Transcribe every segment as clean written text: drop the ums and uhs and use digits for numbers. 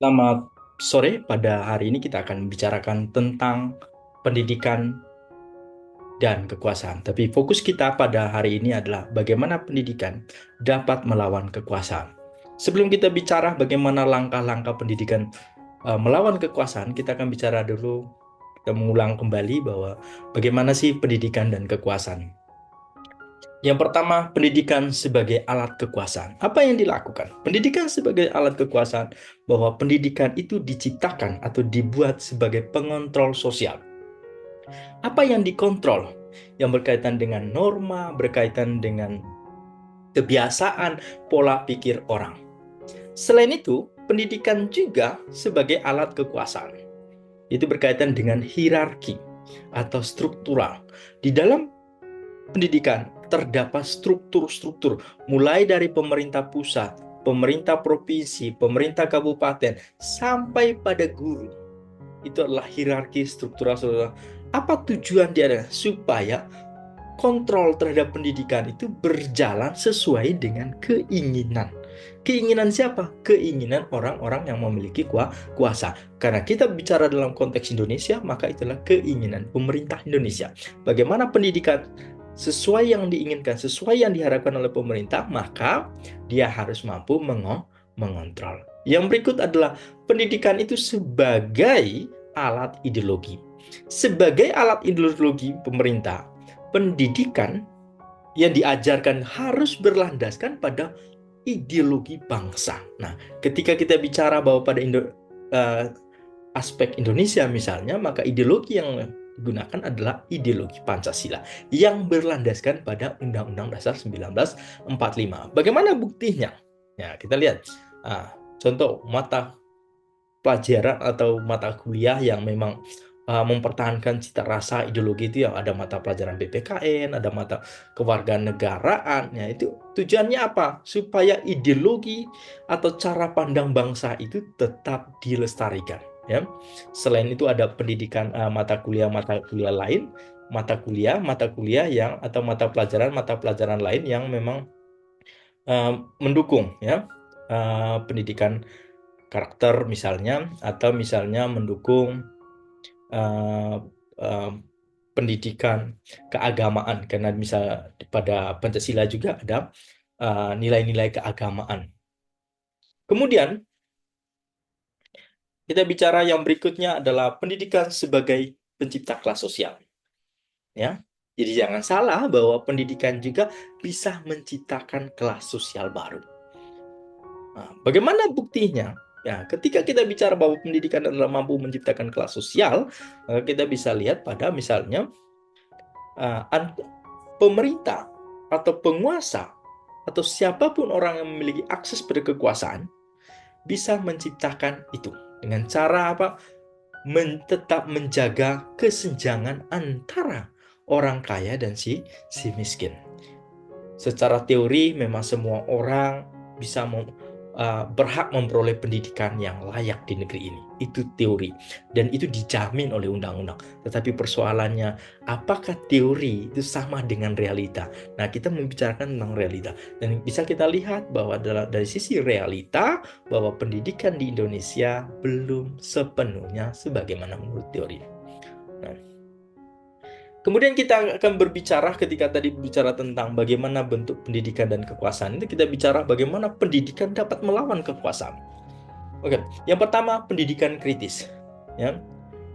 Selamat sore, pada hari ini kita akan membicarakan tentang pendidikan dan kekuasaan. Tapi fokus kita pada hari ini adalah bagaimana pendidikan dapat melawan kekuasaan. Sebelum kita bicara bagaimana langkah-langkah pendidikan melawan kekuasaan, kita akan bicara dulu, kita mengulang kembali bahwa bagaimana sih pendidikan dan kekuasaan. Yang pertama, pendidikan sebagai alat kekuasaan. Apa yang dilakukan? Pendidikan sebagai alat kekuasaan, bahwa pendidikan itu diciptakan atau dibuat sebagai pengontrol sosial. Apa yang dikontrol? Yang berkaitan dengan norma, berkaitan dengan kebiasaan, pola pikir orang. Selain itu, pendidikan juga sebagai alat kekuasaan. Itu berkaitan dengan hierarki atau struktural. Di dalam pendidikan terdapat struktur-struktur, mulai dari pemerintah pusat, pemerintah provinsi, pemerintah kabupaten, sampai pada guru. Itu adalah hierarki struktural. Apa tujuan dia? Supaya kontrol terhadap pendidikan itu berjalan sesuai dengan keinginan. Keinginan siapa? Keinginan orang-orang yang memiliki kuasa. Karena kita bicara dalam konteks Indonesia, maka itulah keinginan pemerintah Indonesia. Bagaimana pendidikan sesuai yang diinginkan, sesuai yang diharapkan oleh pemerintah, maka dia harus mampu mengontrol. Yang berikut adalah pendidikan itu sebagai alat ideologi. Sebagai alat ideologi pemerintah, pendidikan yang diajarkan harus berlandaskan pada ideologi bangsa. Nah, ketika kita bicara bahwa pada aspek Indonesia misalnya, maka ideologi yang digunakan adalah ideologi Pancasila yang berlandaskan pada Undang-Undang Dasar 1945. Bagaimana buktinya? Ya, kita lihat. Contoh mata pelajaran atau mata kuliah yang memang mempertahankan cita rasa ideologi itu, yang ada mata pelajaran BPKN, ada mata kewarganegaraan. Ya, itu tujuannya apa? Supaya ideologi atau cara pandang bangsa itu tetap dilestarikan. Ya. Selain itu ada pendidikan mata kuliah lain, mata kuliah yang atau mata pelajaran lain yang memang mendukung ya pendidikan karakter misalnya, atau misalnya mendukung uh, uh, pendidikan keagamaan, karena misal pada Pancasila juga ada nilai-nilai keagamaan. Kemudian kita bicara yang berikutnya adalah pendidikan sebagai pencipta kelas sosial. Ya, jadi jangan salah bahwa pendidikan juga bisa menciptakan kelas sosial baru. Nah, bagaimana buktinya? Ya, ketika kita bicara bahwa pendidikan adalah mampu menciptakan kelas sosial, maka kita bisa lihat pada misalnya pemerintah atau penguasa atau siapapun orang yang memiliki akses pada kekuasaan bisa menciptakan itu dengan cara apa? Tetap menjaga kesenjangan antara orang kaya dan si miskin. Secara teori memang semua orang bisa berhak memperoleh pendidikan yang layak di negeri ini. Itu teori. Dan itu dijamin oleh undang-undang. Tetapi persoalannya, apakah teori itu sama dengan realita? Nah, kita membicarakan tentang realita. Dan bisa kita lihat bahwa dari sisi realita, bahwa pendidikan di Indonesia belum sepenuhnya sebagaimana menurut teori. Nah, kemudian kita akan berbicara, ketika tadi bicara tentang bagaimana bentuk pendidikan dan kekuasaan, itu kita bicara bagaimana pendidikan dapat melawan kekuasaan. Oke, yang pertama pendidikan kritis. Ya,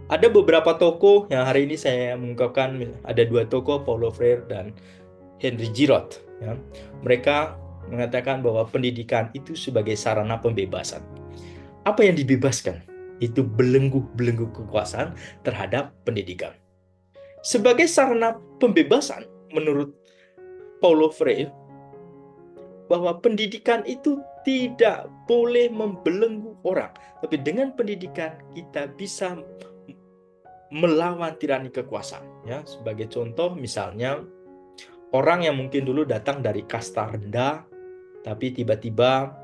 ada beberapa tokoh yang hari ini saya mengungkapkan, ada dua tokoh, Paulo Freire dan Henry Giraud. Ya, mereka mengatakan bahwa pendidikan itu sebagai sarana pembebasan. Apa yang dibebaskan? Itu belenggu-belenggu kekuasaan terhadap pendidikan. Sebagai sarana pembebasan, menurut Paulo Freire, bahwa pendidikan itu tidak boleh membelenggu orang. Tapi dengan pendidikan kita bisa melawan tirani kekuasaan. Ya, sebagai contoh misalnya orang yang mungkin dulu datang dari kasta rendah, tapi tiba-tiba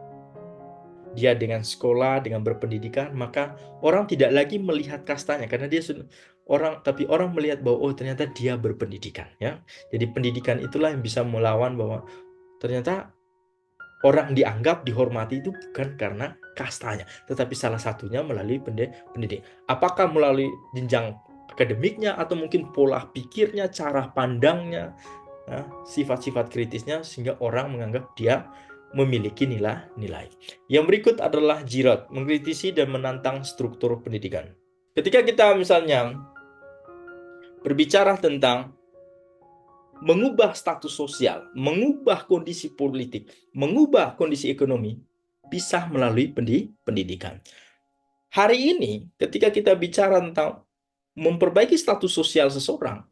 dia dengan sekolah, dengan berpendidikan, maka orang tidak lagi melihat kastanya karena dia tapi orang melihat bahwa oh ternyata dia berpendidikan ya. Jadi pendidikan itulah yang bisa melawan bahwa ternyata orang dianggap dihormati itu bukan karena kastanya, tetapi salah satunya melalui pendidik. Apakah melalui jenjang akademiknya atau mungkin pola pikirnya, cara pandangnya, sifat-sifat kritisnya, sehingga orang menganggap dia memiliki nilai-nilai. Yang berikut adalah Giroud, mengkritisi dan menantang struktur pendidikan. Ketika kita misalnya berbicara tentang mengubah status sosial, mengubah kondisi politik, mengubah kondisi ekonomi, bisa melalui pendidikan. Hari ini, ketika kita bicara tentang memperbaiki status sosial seseorang,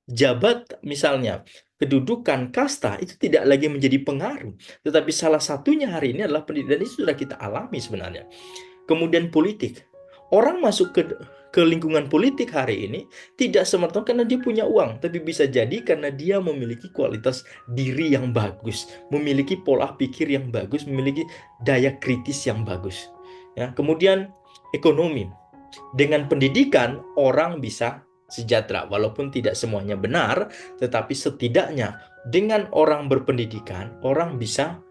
jabat misalnya, kedudukan kasta itu tidak lagi menjadi pengaruh, tetapi salah satunya hari ini adalah pendidikan. Ini sudah kita alami sebenarnya. Kemudian politik. Orang masuk ke lingkungan politik hari ini tidak semata karena dia punya uang, tapi bisa jadi karena dia memiliki kualitas diri yang bagus, memiliki pola pikir yang bagus, memiliki daya kritis yang bagus. Ya, kemudian ekonomi. Dengan pendidikan orang bisa sejahtera, walaupun tidak semuanya benar, tetapi setidaknya dengan orang berpendidikan, orang bisa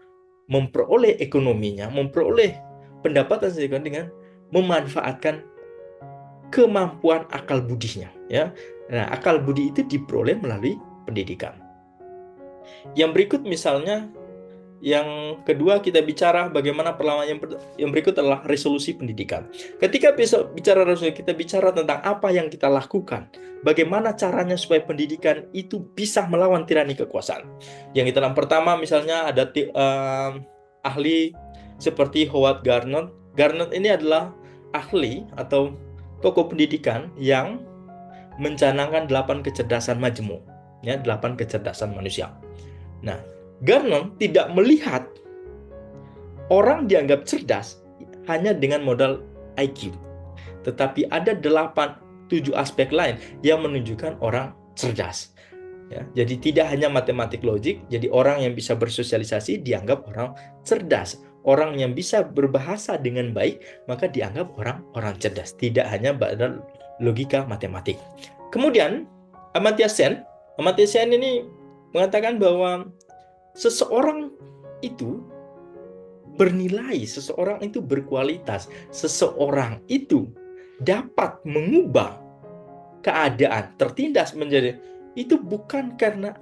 memperoleh ekonominya, memperoleh pendapatan dengan memanfaatkan kemampuan akal budinya, ya. Nah, akal budi itu diperoleh melalui pendidikan. Yang berikut misalnya, yang kedua kita bicara bagaimana perlawanan. Yang berikut adalah resolusi pendidikan. Ketika bicara resolusi, kita bicara tentang apa yang kita lakukan, bagaimana caranya supaya pendidikan itu bisa melawan tirani kekuasaan. Yang kita pertama misalnya ada ahli seperti Howard Gardner. Gardner ini adalah ahli atau tokoh pendidikan yang mencanangkan 8 kecerdasan majemuk, ya, 8 kecerdasan manusia. Nah, Gardner tidak melihat orang dianggap cerdas hanya dengan modal IQ, tetapi ada 7 aspek lain yang menunjukkan orang cerdas. Ya, jadi tidak hanya matematik logik, jadi orang yang bisa bersosialisasi dianggap orang cerdas. Orang yang bisa berbahasa dengan baik, maka dianggap orang cerdas. Tidak hanya pada logika matematik. Kemudian, Amartya Sen ini mengatakan bahwa seseorang itu bernilai, seseorang itu berkualitas, seseorang itu dapat mengubah keadaan tertindas menjadi, itu bukan karena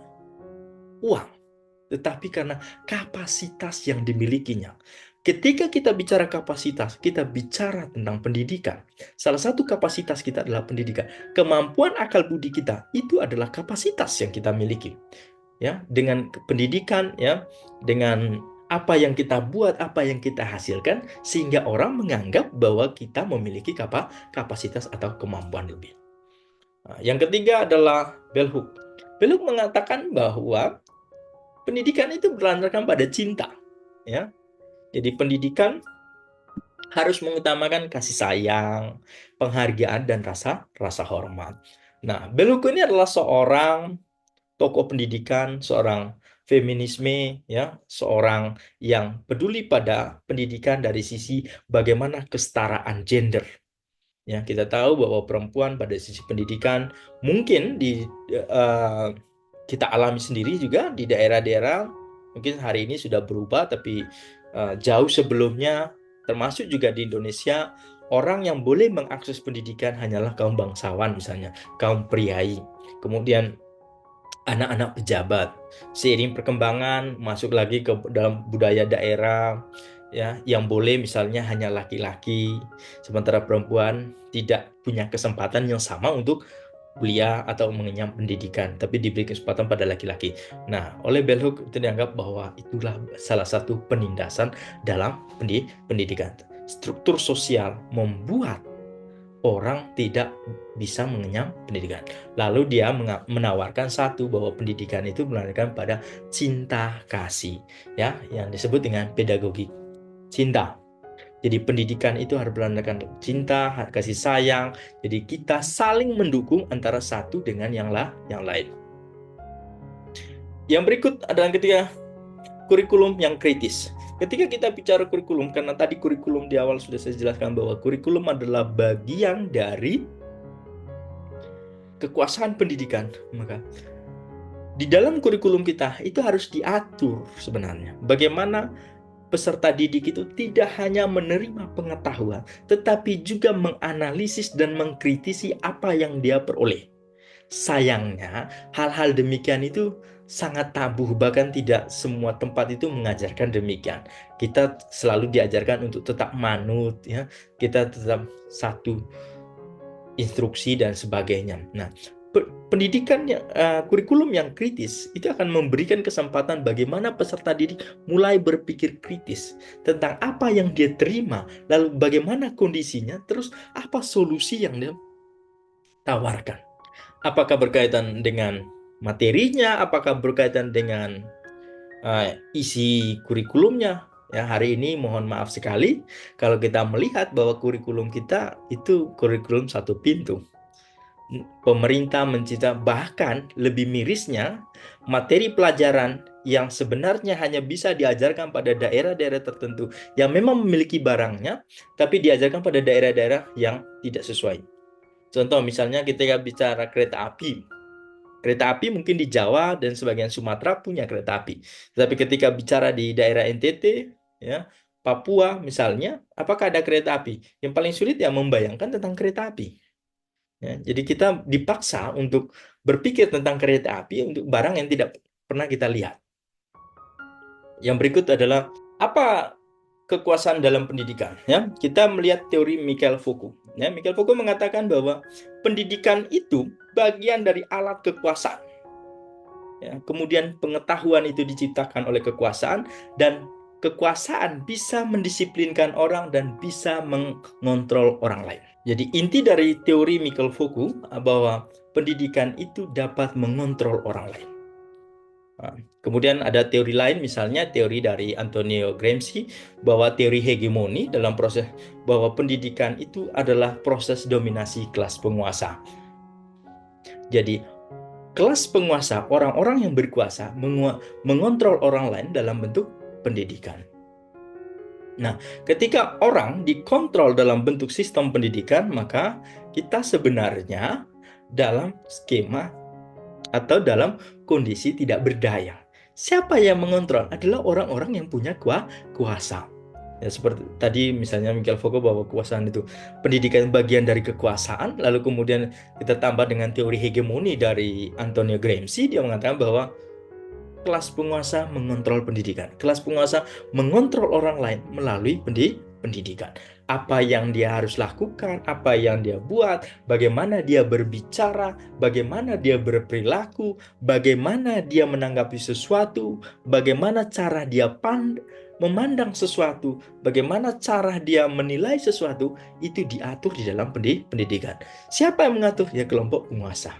uang, tetapi karena kapasitas yang dimilikinya. Ketika kita bicara kapasitas, kita bicara tentang pendidikan. Salah satu kapasitas kita adalah pendidikan. Kemampuan akal budi kita itu adalah kapasitas yang kita miliki. Ya, dengan pendidikan, ya, dengan apa yang kita buat, apa yang kita hasilkan, sehingga orang menganggap bahwa kita memiliki kapasitas atau kemampuan lebih. Nah, yang ketiga adalah Bell Hook. Bell Hook mengatakan bahwa pendidikan itu berlandaskan pada cinta, ya. Jadi pendidikan harus mengutamakan kasih sayang, penghargaan, dan rasa hormat. Nah, Bell Hook ini adalah seorang tokoh pendidikan, seorang feminisme, ya, seorang yang peduli pada pendidikan dari sisi bagaimana kesetaraan gender. Ya, kita tahu bahwa perempuan pada sisi pendidikan mungkin kita alami sendiri juga di daerah-daerah, mungkin hari ini sudah berubah, tapi jauh sebelumnya, termasuk juga di Indonesia, orang yang boleh mengakses pendidikan hanyalah kaum bangsawan misalnya, kaum priai. Kemudian anak-anak pejabat. Seiring perkembangan masuk lagi ke dalam budaya daerah, ya, yang boleh misalnya hanya laki-laki, sementara perempuan tidak punya kesempatan yang sama untuk kuliah atau mengenyam pendidikan, tapi diberi kesempatan pada laki-laki. Nah, oleh Bell Hook itu dianggap bahwa itulah salah satu penindasan dalam pendidikan. Struktur sosial membuat orang tidak bisa mengenyam pendidikan. Lalu dia menawarkan satu, bahwa pendidikan itu berlandaskan pada cinta kasih, ya, yang disebut dengan pedagogi cinta. Jadi pendidikan itu harus berlandaskan cinta, kasih sayang. Jadi kita saling mendukung antara satu dengan yang lain. Yang berikut adalah ketiga, kurikulum yang kritis. Ketika kita bicara kurikulum, karena tadi kurikulum di awal sudah saya jelaskan bahwa kurikulum adalah bagian dari kekuasaan pendidikan, maka Di dalam kurikulum kita itu harus diatur sebenarnya. Bagaimana peserta didik itu tidak hanya menerima pengetahuan, tetapi juga menganalisis dan mengkritisi apa yang dia peroleh. Sayangnya, hal-hal demikian itu sangat tabu, bahkan tidak semua tempat itu mengajarkan demikian. Kita selalu diajarkan untuk tetap manut, ya, kita tetap satu instruksi dan sebagainya. Nah, pendidikan yang kurikulum yang kritis itu akan memberikan kesempatan bagaimana peserta didik mulai berpikir kritis tentang apa yang dia terima, lalu bagaimana kondisinya, terus apa solusi yang dia tawarkan. Apakah berkaitan dengan materinya, apakah berkaitan dengan isi kurikulumnya. Ya, hari ini mohon maaf sekali kalau kita melihat bahwa kurikulum kita itu kurikulum satu pintu. Pemerintah mencipta, bahkan lebih mirisnya, materi pelajaran yang sebenarnya hanya bisa diajarkan pada daerah-daerah tertentu yang memang memiliki barangnya, tapi diajarkan pada daerah-daerah yang tidak sesuai. Contoh misalnya ketika bicara kereta api. Kereta api mungkin di Jawa dan sebagian Sumatera punya kereta api. Tapi ketika bicara di daerah NTT, ya, Papua misalnya, apakah ada kereta api? Yang paling sulit ya membayangkan tentang kereta api. Ya, jadi kita dipaksa untuk berpikir tentang kereta api untuk barang yang tidak pernah kita lihat. Yang berikut adalah apa kekuasaan dalam pendidikan. Ya, kita melihat teori Michael Foucault. Ya, Michael Foucault mengatakan bahwa pendidikan itu bagian dari alat kekuasaan. Ya, kemudian pengetahuan itu diciptakan oleh kekuasaan dan kekuasaan bisa mendisiplinkan orang dan bisa mengontrol orang lain. Jadi inti dari teori Michael Foucault bahwa pendidikan itu dapat mengontrol orang lain. Nah, kemudian ada teori lain, misalnya teori dari Antonio Gramsci bahwa teori hegemoni dalam proses bahwa pendidikan itu adalah proses dominasi kelas penguasa. Jadi kelas penguasa, orang-orang yang berkuasa mengontrol orang lain dalam bentuk pendidikan. Nah, ketika orang dikontrol dalam bentuk sistem pendidikan, maka kita sebenarnya dalam skema atau dalam kondisi tidak berdaya. Siapa yang mengontrol? Adalah orang-orang yang punya kuasa. Ya, seperti tadi misalnya Michael Foucault bahwa kekuasaan itu pendidikan bagian dari kekuasaan, lalu kemudian kita tambah dengan teori hegemoni dari Antonio Gramsci, dia mengatakan bahwa kelas penguasa mengontrol pendidikan. Kelas penguasa mengontrol orang lain melalui pendidikan. Apa yang dia harus lakukan, apa yang dia buat, bagaimana dia berbicara, bagaimana dia berperilaku, bagaimana dia menanggapi sesuatu, bagaimana cara dia memandang sesuatu, bagaimana cara dia menilai sesuatu, itu diatur di dalam pendidikan. Siapa yang mengatur? Ya, kelompok penguasa.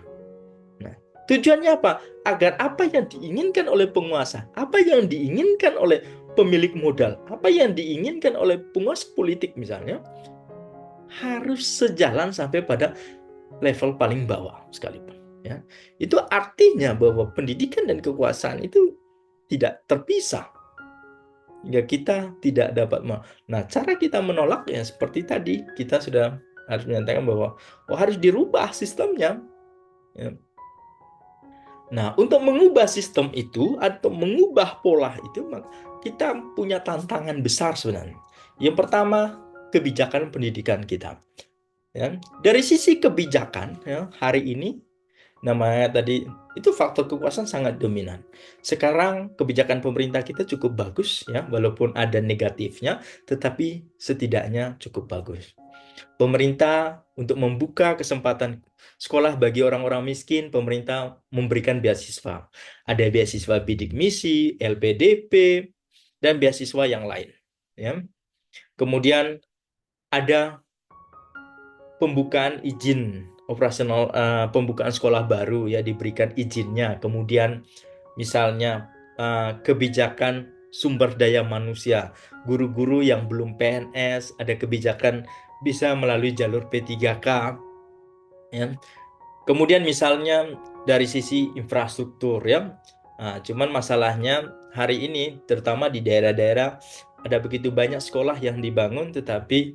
Nah, tujuannya apa? Agar apa yang diinginkan oleh penguasa, apa yang diinginkan oleh pemilik modal, apa yang diinginkan oleh penguasa politik misalnya, harus sejalan sampai pada level paling bawah sekalipun. Ya. Itu artinya bahwa pendidikan dan kekuasaan itu tidak terpisah. Hingga kita tidak dapat Nah, cara kita menolak ya seperti tadi, kita sudah harus menyatakan bahwa harus dirubah sistemnya. Ya. Nah, untuk mengubah sistem itu atau mengubah pola itu, kita punya tantangan besar sebenarnya. Yang pertama, kebijakan pendidikan kita. Ya, dari sisi kebijakan, ya, hari ini namanya tadi itu faktor kekuasaan sangat dominan. Sekarang kebijakan pemerintah kita cukup bagus, ya, walaupun ada negatifnya, tetapi setidaknya cukup bagus. Pemerintah untuk membuka kesempatan sekolah bagi orang-orang miskin, pemerintah memberikan beasiswa. Ada beasiswa bidik misi, LPDP, dan beasiswa yang lain. Ya. Kemudian ada pembukaan izin operasional, pembukaan sekolah baru, ya, diberikan izinnya. Kemudian misalnya kebijakan sumber daya manusia, guru-guru yang belum PNS, ada kebijakan bisa melalui jalur P3K, ya. Kemudian misalnya dari sisi infrastruktur, ya. Nah, cuman masalahnya hari ini terutama di daerah-daerah ada begitu banyak sekolah yang dibangun tetapi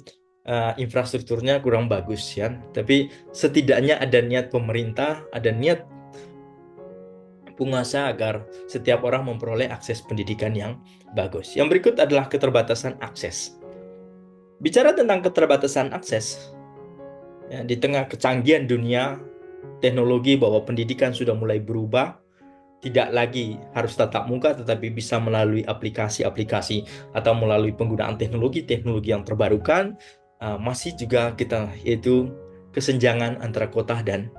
infrastrukturnya kurang bagus, ya. Tapi setidaknya ada niat pemerintah, ada niat penguasa agar setiap orang memperoleh akses pendidikan yang bagus. Yang berikut adalah keterbatasan akses. Bicara tentang keterbatasan akses, ya, di tengah kecanggihan dunia teknologi bahwa pendidikan sudah mulai berubah, tidak lagi harus tatap muka tetapi bisa melalui aplikasi-aplikasi atau melalui penggunaan teknologi-teknologi yang terbarukan, masih juga kita yaitu kesenjangan antara kota dan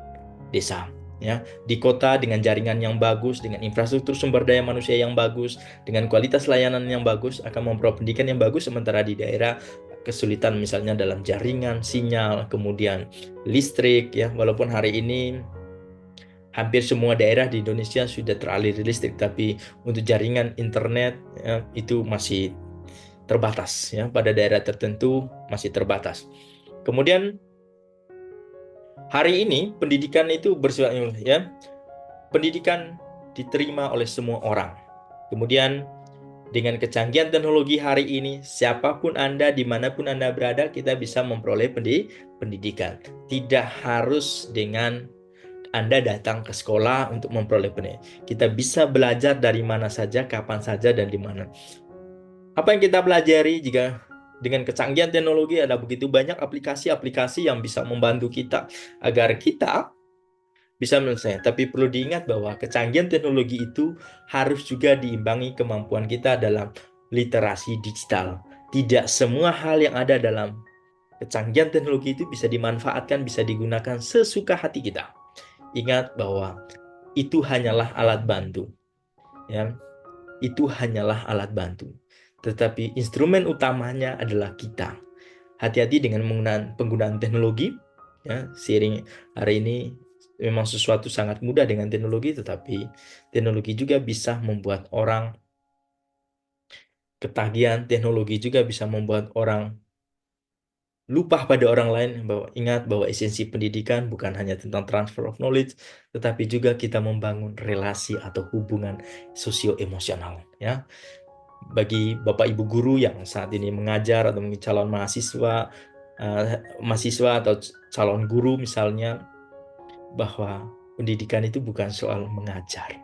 desa. Ya, di kota dengan jaringan yang bagus, dengan infrastruktur sumber daya manusia yang bagus, dengan kualitas layanan yang bagus akan memperoleh pendidikan yang bagus, sementara di daerah kesulitan misalnya dalam jaringan, sinyal, kemudian listrik ya, walaupun hari ini hampir semua daerah di Indonesia sudah teraliri listrik, tapi untuk jaringan internet ya, itu masih terbatas ya, pada daerah tertentu masih terbatas. Kemudian hari ini pendidikan itu bersifat ya, pendidikan diterima oleh semua orang. Kemudian dengan kecanggihan teknologi hari ini, siapapun Anda, dimanapun Anda berada, kita bisa memperoleh pendidikan. Tidak harus dengan Anda datang ke sekolah untuk memperoleh pendidikan. Kita bisa belajar dari mana saja, kapan saja, dan di mana. Apa yang kita pelajari jika dengan kecanggihan teknologi, ada begitu banyak aplikasi-aplikasi yang bisa membantu kita agar kita bisa menyelesaikan. Tapi perlu diingat bahwa kecanggihan teknologi itu harus juga diimbangi kemampuan kita dalam literasi digital. Tidak semua hal yang ada dalam kecanggihan teknologi itu bisa dimanfaatkan, bisa digunakan sesuka hati kita. Ingat bahwa itu hanyalah alat bantu. Ya, itu hanyalah alat bantu. Tetapi instrumen utamanya adalah kita. Hati-hati dengan penggunaan teknologi. Ya, seiring hari ini memang sesuatu sangat mudah dengan teknologi, tetapi teknologi juga bisa membuat orang ketagihan, teknologi juga bisa membuat orang lupa pada orang lain. Bahwa ingat bahwa esensi pendidikan bukan hanya tentang transfer of knowledge, tetapi juga kita membangun relasi atau hubungan sosio-emosional. Ya, bagi Bapak Ibu guru yang saat ini mengajar atau mungkin calon mahasiswa atau calon guru misalnya, bahwa pendidikan itu bukan soal mengajar,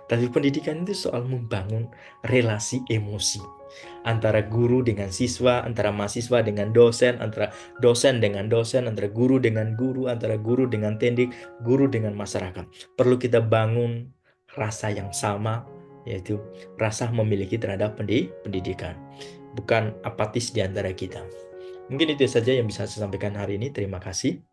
tapi pendidikan itu soal membangun relasi emosi antara guru dengan siswa, antara mahasiswa dengan dosen, antara dosen dengan dosen, antara guru dengan guru, antara guru dengan tendik, guru dengan masyarakat. Perlu kita bangun rasa yang sama, yaitu rasa memiliki terhadap pendidikan, bukan apatis di antara kita. Mungkin itu saja yang bisa saya sampaikan hari ini. Terima kasih.